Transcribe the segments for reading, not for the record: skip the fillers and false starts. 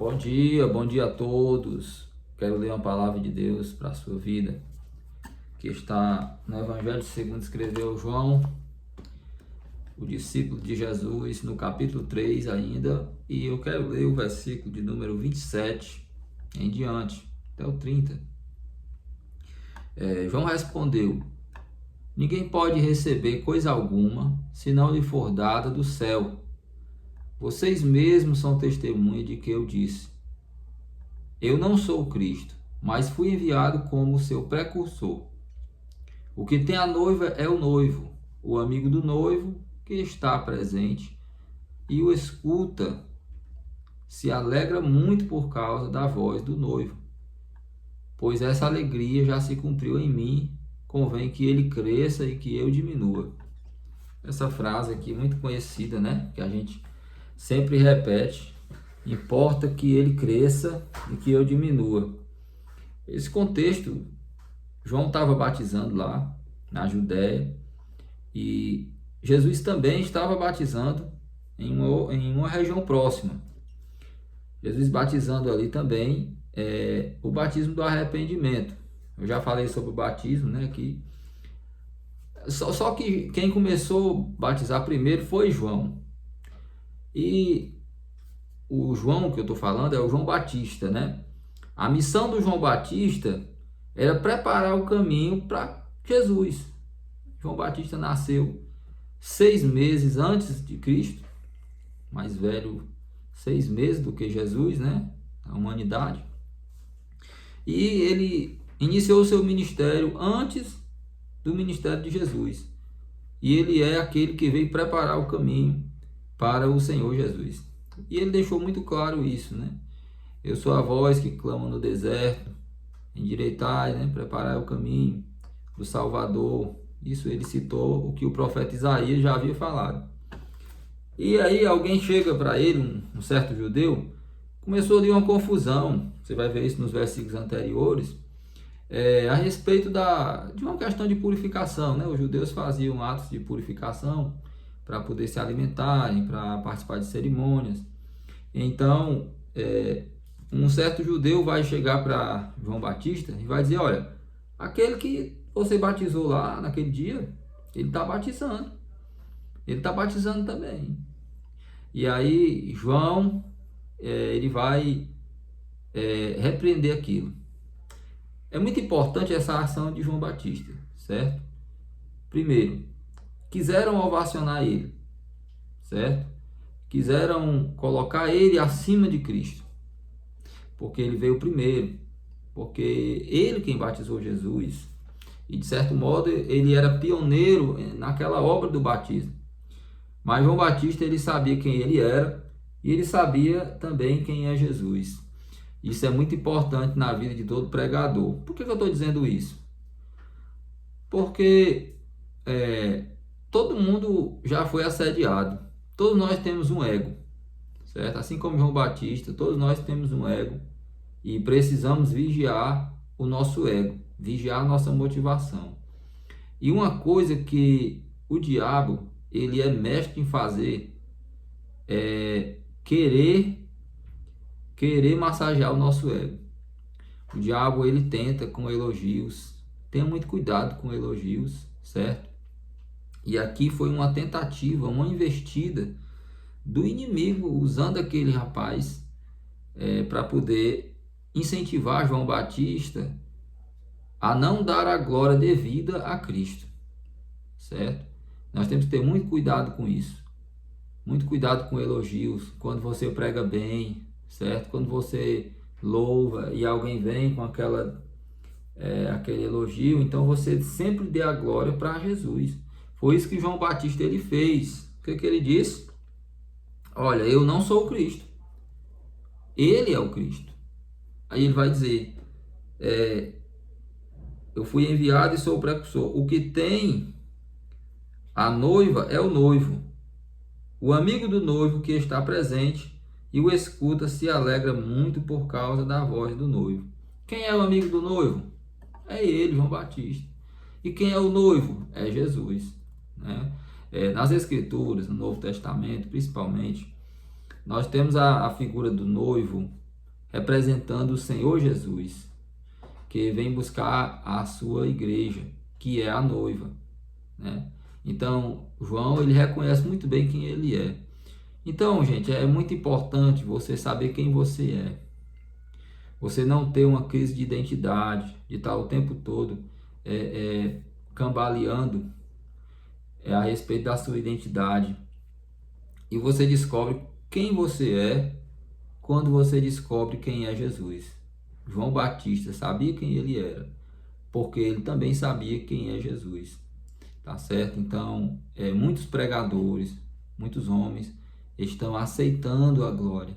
Bom dia a todos. Quero ler uma palavra de Deus para a sua vida, que está no Evangelho segundo escreveu João, o discípulo de Jesus, no capítulo 3 ainda, e eu quero ler o versículo de número 27 em diante, até o 30. João respondeu: ninguém pode receber coisa alguma, se não lhe for dada do céu. Vocês mesmos são testemunha de que eu disse: eu não sou o Cristo, mas fui enviado como seu precursor. O que tem a noiva é o noivo, o amigo do noivo que está presente e o escuta, se alegra muito por causa da voz do noivo, pois essa alegria já se cumpriu em mim. Convém que ele cresça e que eu diminua. Essa frase aqui muito conhecida, né? Que a gente sempre repete: importa que ele cresça e que eu diminua. Esse contexto, João estava batizando lá na Judéia e Jesus também estava batizando em uma região próxima. Jesus batizando ali também o batismo do arrependimento. Eu já falei sobre o batismo, né? Aqui. Só que quem começou a batizar primeiro foi João. E o João que eu estou falando é o João Batista, né? A missão do João Batista era preparar o caminho para Jesus. João Batista nasceu 6 meses antes de Cristo, mais velho 6 meses do que Jesus, né? A humanidade. E ele iniciou o seu ministério antes do ministério de Jesus. E ele é aquele que veio preparar o caminho para o Senhor Jesus. E ele deixou muito claro isso, né? Eu sou a voz que clama no deserto, endireitai, né? Preparai o caminho do Salvador. Isso ele citou o que o profeta Isaías já havia falado. E aí alguém chega para ele, um certo judeu, começou ali uma confusão. Você vai ver isso nos versículos anteriores. A respeito de uma questão de purificação, né? Os judeus faziam atos de purificação para poder se alimentarem, para participar de cerimônias. Então, um certo judeu vai chegar para João Batista e vai dizer: olha, aquele que você batizou lá naquele dia, ele está batizando. Ele está batizando também. E aí, João, ele vai repreender aquilo. É muito importante essa ação de João Batista, certo? Primeiro, quiseram ovacionar ele, certo? Quiseram colocar ele acima de Cristo, porque ele veio primeiro, porque ele quem batizou Jesus, e de certo modo ele era pioneiro naquela obra do batismo. Mas João Batista, ele sabia quem ele era e ele sabia também quem é Jesus. Isso é muito importante na vida de todo pregador. Por que eu estou dizendo isso? Porque todo mundo já foi assediado. Todos nós temos um ego, certo? Assim como João Batista, todos nós temos um ego e precisamos vigiar o nosso ego, vigiar a nossa motivação. E uma coisa que o diabo, ele é mestre em fazer é querer massagear o nosso ego. O diabo, ele tenta com elogios. Tenha muito cuidado com elogios, certo? E aqui foi uma tentativa, uma investida do inimigo, usando aquele rapaz para poder incentivar João Batista a não dar a glória devida a Cristo, certo? Nós temos que ter muito cuidado com isso. Muito cuidado com elogios. Quando você prega bem, certo? Quando você louva e alguém vem com aquele elogio, então você sempre dê a glória para Jesus. Foi isso que João Batista ele fez. O que ele disse? Olha, eu não sou o Cristo. Ele é o Cristo. Aí ele vai dizer: eu fui enviado e sou o precursor. O que tem a noiva é o noivo. O amigo do noivo que está presente e o escuta se alegra muito por causa da voz do noivo. Quem é o amigo do noivo? É ele, João Batista. E quem é o noivo? É Jesus, né? Nas Escrituras, no Novo Testamento principalmente, nós temos a figura do noivo representando o Senhor Jesus, que vem buscar a sua igreja, que é a noiva, né? Então, João, ele reconhece muito bem quem ele é. Então, gente, é muito importante você saber quem você é. Você não ter uma crise de identidade, de estar o tempo todo cambaleando a respeito da sua identidade. E você descobre quem você é quando você descobre quem é Jesus. João Batista sabia quem ele era, porque ele também sabia quem é Jesus. Tá certo? Então, muitos pregadores, muitos homens estão aceitando a glória,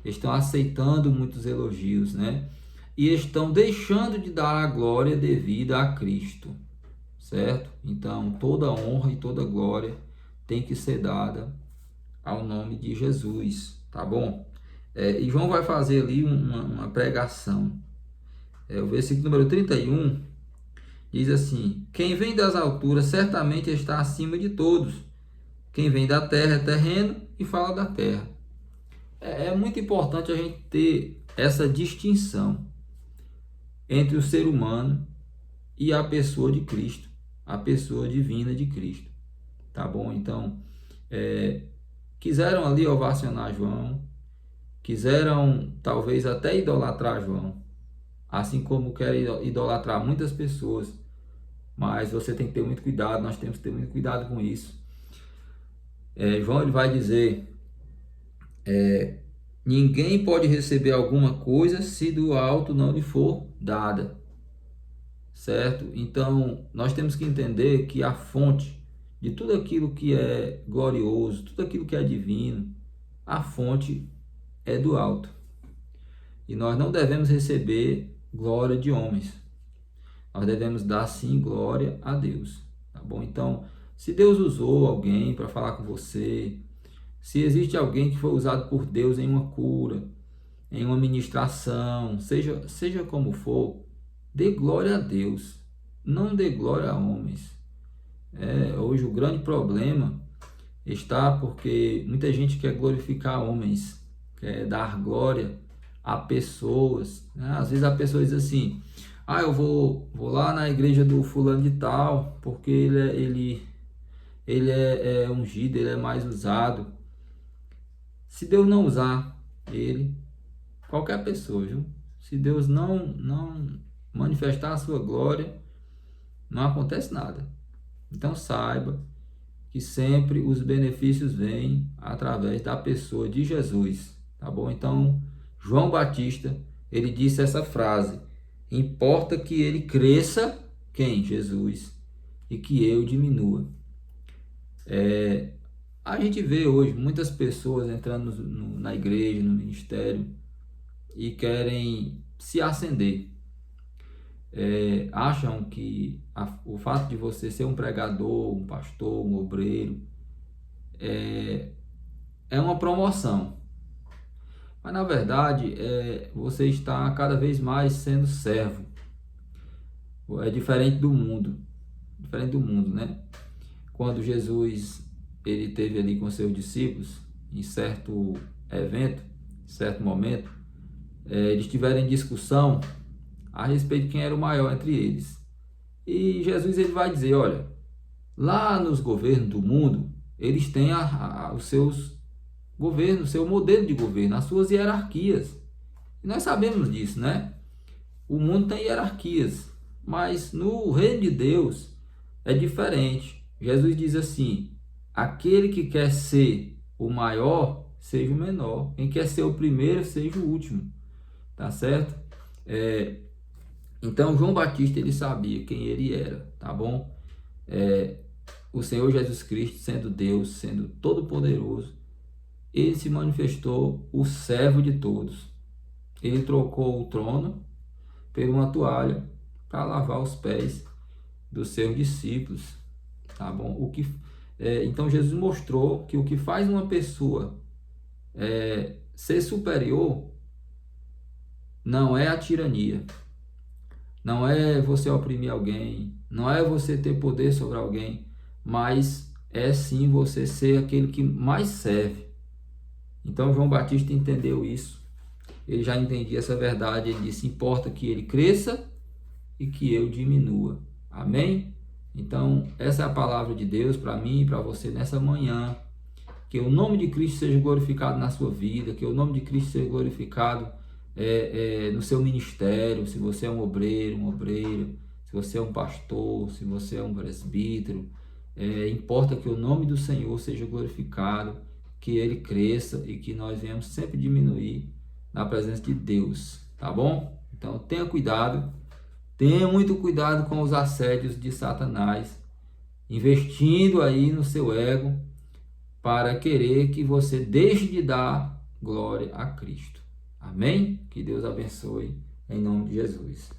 estão aceitando muitos elogios, né? E estão deixando de dar a glória devida a Cristo, certo? Então, toda honra e toda glória tem que ser dada ao nome de Jesus, tá bom? E João vai fazer ali uma pregação. O versículo número 31 diz assim: quem vem das alturas certamente está acima de todos. Quem vem da terra é terreno e fala da terra. É muito importante a gente ter essa distinção entre o ser humano e a pessoa de Cristo, a pessoa divina de Cristo. Tá bom? Então, quiseram ali ovacionar João, quiseram talvez até idolatrar João, assim como querem idolatrar muitas pessoas. Mas você tem que ter muito cuidado, nós temos que ter muito cuidado com isso. João ele vai dizer: ninguém pode receber alguma coisa se do alto não lhe for dada. Certo? Então, nós temos que entender que a fonte de tudo aquilo que é glorioso, tudo aquilo que é divino, a fonte é do alto. E nós não devemos receber glória de homens. Nós devemos dar sim glória a Deus, tá bom? Então, se Deus usou alguém para falar com você, se existe alguém que foi usado por Deus em uma cura, em uma ministração, seja como for, dê glória a Deus, não dê glória a homens. Hoje o grande problema está porque muita gente quer glorificar homens, quer dar glória a pessoas, né? Às vezes a pessoa diz assim: eu vou lá na igreja do fulano de tal, porque ele é ungido, ele é mais usado. Se Deus não usar ele, qualquer pessoa, viu? Se Deus não manifestar a sua glória, não acontece nada. Então saiba que sempre os benefícios vêm através da pessoa de Jesus, tá bom? Então, João Batista, ele disse essa frase: importa que ele cresça, quem? Jesus, e que eu diminua. A gente vê hoje muitas pessoas entrando na igreja, no ministério, e querem se ascender. Acham que o fato de você ser um pregador, um pastor, um obreiro, é uma promoção. Mas na verdade, você está cada vez mais sendo servo. É diferente do mundo, né? Quando Jesus ele teve ali com seus discípulos, em certo evento, em certo momento, eles tiveram em discussão a respeito de quem era o maior entre eles. E Jesus ele vai dizer: olha, lá nos governos do mundo, eles têm os seus governos, seu modelo de governo, as suas hierarquias. E nós sabemos disso, né? O mundo tem hierarquias, mas no reino de Deus é diferente. Jesus diz assim: aquele que quer ser o maior, seja o menor. Quem quer ser o primeiro, seja o último. Tá certo? Então, João Batista, ele sabia quem ele era, tá bom? O Senhor Jesus Cristo, sendo Deus, sendo todo-poderoso, ele se manifestou o servo de todos. Ele trocou o trono por uma toalha para lavar os pés dos seus discípulos, tá bom? Então Jesus mostrou que o que faz uma pessoa ser superior não é a tirania, não é você oprimir alguém, não é você ter poder sobre alguém, mas é sim você ser aquele que mais serve. Então João Batista entendeu isso ele já entendia essa verdade. Ele disse: importa que ele cresça e que eu diminua. Amém? Então, essa é a palavra de Deus para mim e para você nessa manhã. Que o nome de Cristo seja glorificado na sua vida, que o nome de Cristo seja glorificado no seu ministério. Se você é um obreiro, uma obreira, se você é um pastor, se você é um presbítero, importa que o nome do Senhor seja glorificado, que ele cresça e que nós venhamos sempre diminuir na presença de Deus, tá bom? Então tenha cuidado, tenha muito cuidado com os assédios de Satanás, investindo aí no seu ego para querer que você deixe de dar glória a Cristo. Amém? Que Deus abençoe em nome de Jesus.